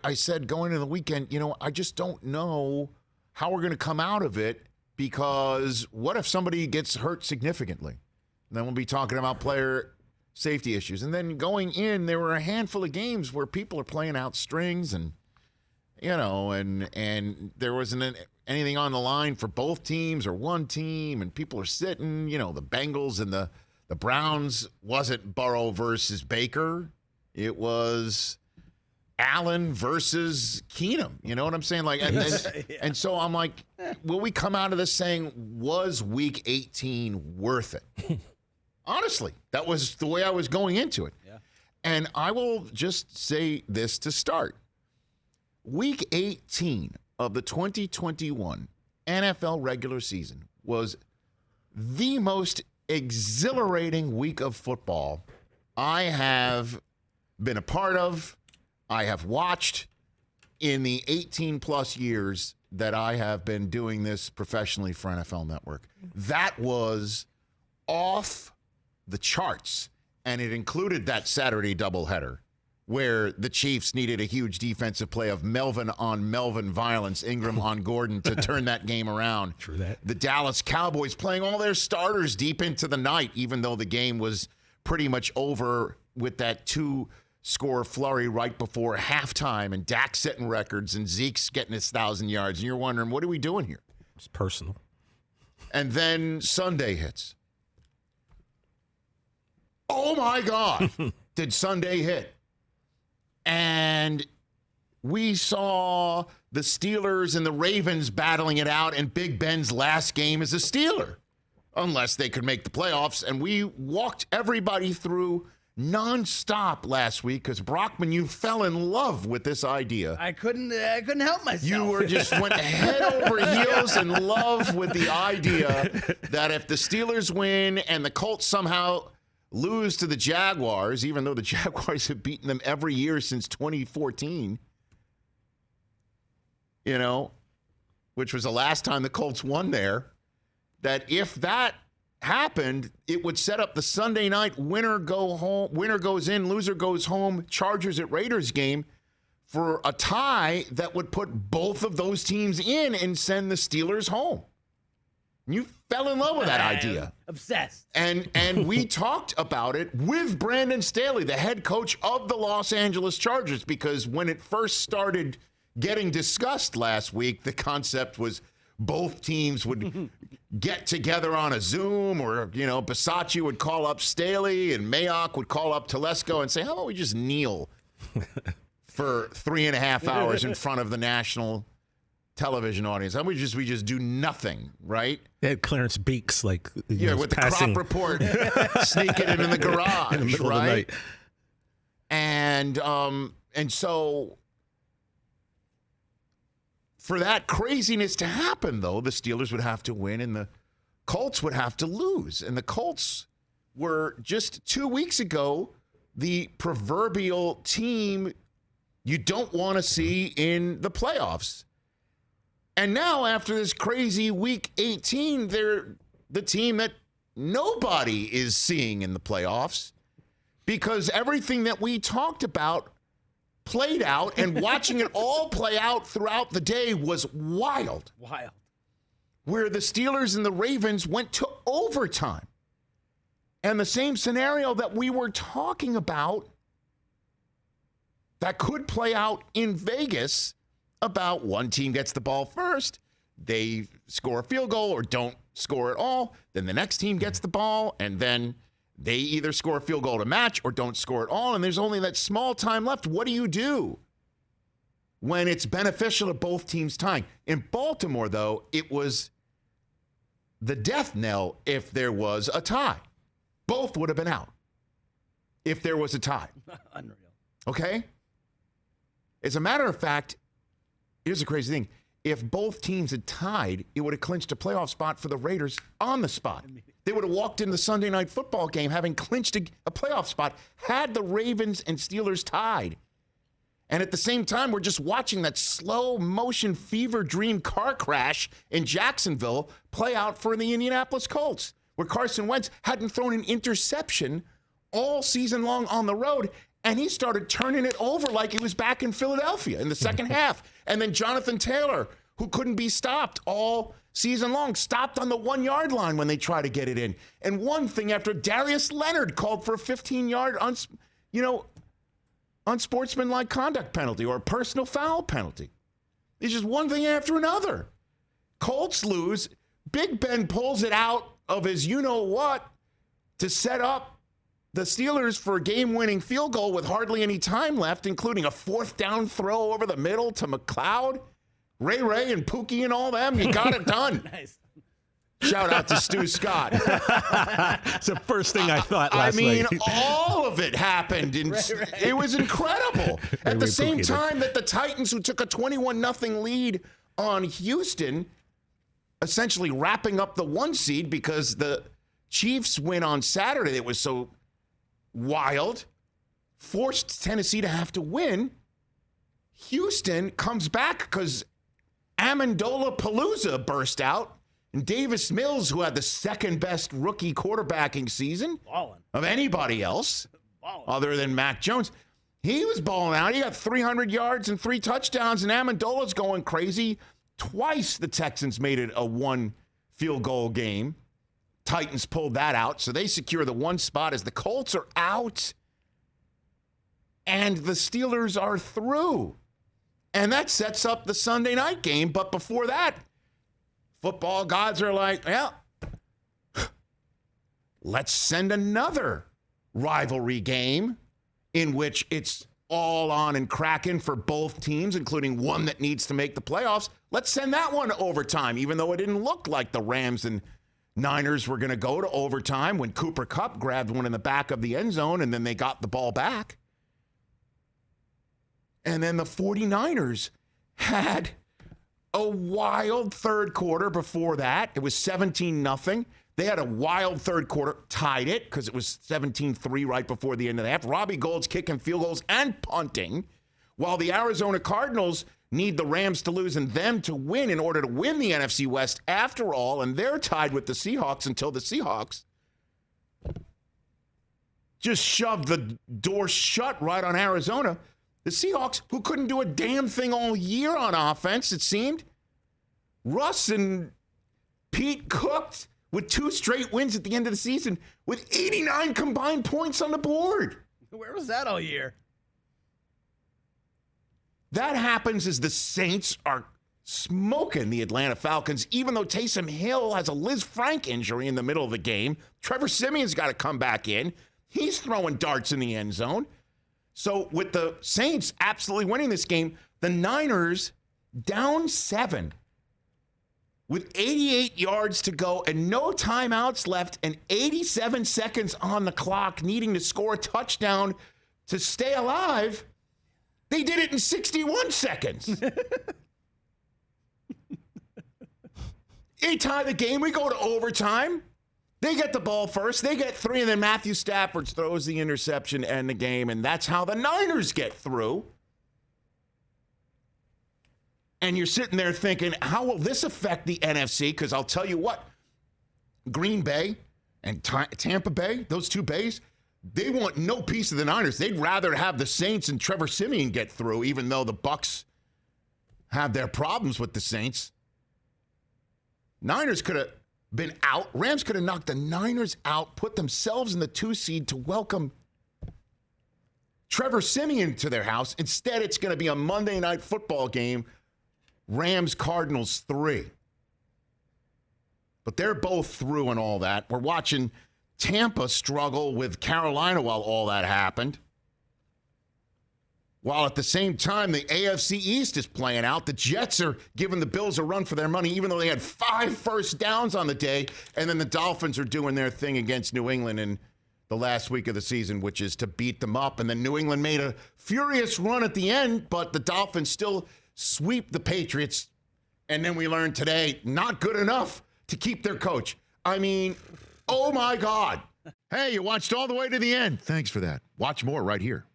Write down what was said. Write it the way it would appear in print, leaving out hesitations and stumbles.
I said going into the weekend, I just don't know how we're going to come out of it, because what if somebody gets hurt significantly? And then we'll be talking about player safety issues. And then going in, there were a handful of games where people are playing out strings and, and there wasn't anything on the line for both teams or one team, and people are sitting, the Bengals and the Browns wasn't Burrow versus Baker. It was Allen versus Keenum. You know what I'm saying? And so I'm like, will we come out of this saying, was week 18 worth it? Honestly, that was the way I was going into it. Yeah. And I will just say this to start. Week 18 of the 2021 NFL regular season was the most exhilarating week of football I have been a part of, I have watched in the 18-plus years that I have been doing this professionally for NFL Network. That was off the charts, and it included that Saturday doubleheader where the Chiefs needed a huge defensive play of Melvin on Melvin violence, Ingram on Gordon, to turn that game around. True that. The Dallas Cowboys playing all their starters deep into the night, even though the game was pretty much over with that 2-score flurry right before halftime, and Dak setting records and Zeke's getting his 1,000 yards. And you're wondering, what are we doing here? It's personal. And then Sunday hits. Oh, my God, did Sunday hit. And we saw the Steelers and the Ravens battling it out, and Big Ben's last game as a Steeler, unless they could make the playoffs. And we walked everybody through nonstop last week because, Brockman, you fell in love with this idea. I couldn't help myself. You were just went head over heels in love with the idea that if the Steelers win and the Colts somehow lose to the Jaguars, even though the Jaguars have beaten them every year since 2014, which was the last time the Colts won there, that if that happened, it would set up the Sunday night winner goes in, loser goes home, Chargers at Raiders game for a tie that would put both of those teams in and send the Steelers home. You fell in love with that idea. Obsessed. And we talked about it with Brandon Staley, the head coach of the Los Angeles Chargers, because when it first started getting discussed last week, the concept was both teams would get together on a Zoom, or, Bisaccia would call up Staley and Mayock would call up Telesco and say, how about we just kneel for 3.5 hours in front of the national television audience? How about we just do nothing, right? They had Clarence Beeks, with the crop report sneaking it in the garage, in the middle right? of the night. And so for that craziness to happen, though, the Steelers would have to win and the Colts would have to lose. And the Colts were just 2 weeks ago the proverbial team you don't want to see in the playoffs. And now, after this crazy week 18, they're the team that nobody is seeing in the playoffs, because everything that we talked about played out, and watching it all play out throughout the day was wild. Wild. Where the Steelers and the Ravens went to overtime. And the same scenario that we were talking about that could play out in Vegas, about one team gets the ball first, they score a field goal or don't score at all, then the next team gets the ball, and then they either score a field goal to match or don't score at all, and there's only that small time left. What do you do when it's beneficial to both teams tying? In Baltimore, though, it was the death knell if there was a tie. Both would have been out if there was a tie. Unreal. Okay? As a matter of fact, here's the crazy thing. If both teams had tied, it would have clinched a playoff spot for the Raiders on the spot. They would have walked in the Sunday night football game having clinched a playoff spot had the Ravens and Steelers tied. And at the same time, we're just watching that slow motion fever dream car crash in Jacksonville play out for the Indianapolis Colts, where Carson Wentz hadn't thrown an interception all season long on the road. And he started turning it over like he was back in Philadelphia in the second half. And then Jonathan Taylor, who couldn't be stopped all season long, stopped on the 1 yard line when they tried to get it in. And one thing after Darius Leonard called for a 15-yard, unsportsmanlike conduct penalty or a personal foul penalty. It's just one thing after another. Colts lose. Big Ben pulls it out of his you-know-what to set up the Steelers for a game-winning field goal with hardly any time left, including a 4th down throw over the middle to McLeod. Ray and Pookie and all them. You got it done. Nice. Shout out to Stu Scott. It's the first thing I thought last night. All of it happened. It was incredible. At the same time that the Titans, who took a 21-0 lead on Houston, essentially wrapping up the 1 seed because the Chiefs win on Saturday, it was so wild, forced Tennessee to have to win. Houston comes back because Amendola Palooza burst out. And Davis Mills, who had the second best rookie quarterbacking season of anybody else other than Mac Jones, he was balling out. He got 300 yards and 3 touchdowns, and Amendola's going crazy. Twice the Texans made it a 1 field goal game. Titans pulled that out, so they secure the 1 spot as the Colts are out and the Steelers are through. And that sets up the Sunday night game. But before that, football gods are like, well, let's send another rivalry game in which it's all on and cracking for both teams, including one that needs to make the playoffs. Let's send that one to overtime, even though it didn't look like the Rams and Niners were going to go to overtime when Cooper Kupp grabbed one in the back of the end zone and then they got the ball back. And then the 49ers had a wild third quarter before that. It was 17-0. They had a wild third quarter, tied it because it was 17-3 right before the end of the half. Robbie Gould's kicking field goals and punting, while the Arizona Cardinals need the Rams to lose and them to win in order to win the NFC West after all, and they're tied with the Seahawks until the Seahawks just shoved the door shut right on Arizona. The Seahawks, who couldn't do a damn thing all year on offense, it seemed. Russ and Pete cooked with 2 straight wins at the end of the season with 89 combined points on the board. Where was that all year? That happens as the Saints are smoking the Atlanta Falcons, even though Taysom Hill has a Liz Frank injury in the middle of the game. Trevor Simeon's got to come back in. He's throwing darts in the end zone. So with the Saints absolutely winning this game, the Niners down 7 with 88 yards to go and no timeouts left and 87 seconds on the clock, needing to score a touchdown to stay alive. They did it in 61 seconds. They tie the game. We go to overtime. They get the ball first. They get 3, and then Matthew Stafford throws the interception to end the game, and that's how the Niners get through. And you're sitting there thinking, how will this affect the NFC? Because I'll tell you what, Green Bay and Tampa Bay, those 2 bays, they want no piece of the Niners. They'd rather have the Saints and Trevor Simeon get through, even though the Bucs have their problems with the Saints. Niners could have been out. Rams could have knocked the Niners out, put themselves in the 2 seed to welcome Trevor Simeon to their house. Instead, it's going to be a Monday Night Football game, Rams-Cardinals 3. But they're both through and all that. We're watching Tampa struggle with Carolina while all that happened. While at the same time, the AFC East is playing out. The Jets are giving the Bills a run for their money, even though they had 5 first downs on the day. And then the Dolphins are doing their thing against New England in the last week of the season, which is to beat them up. And then New England made a furious run at the end, but the Dolphins still sweep the Patriots. And then we learned today, not good enough to keep their coach. I mean, oh my God. Hey, you watched all the way to the end. Thanks for that. Watch more right here.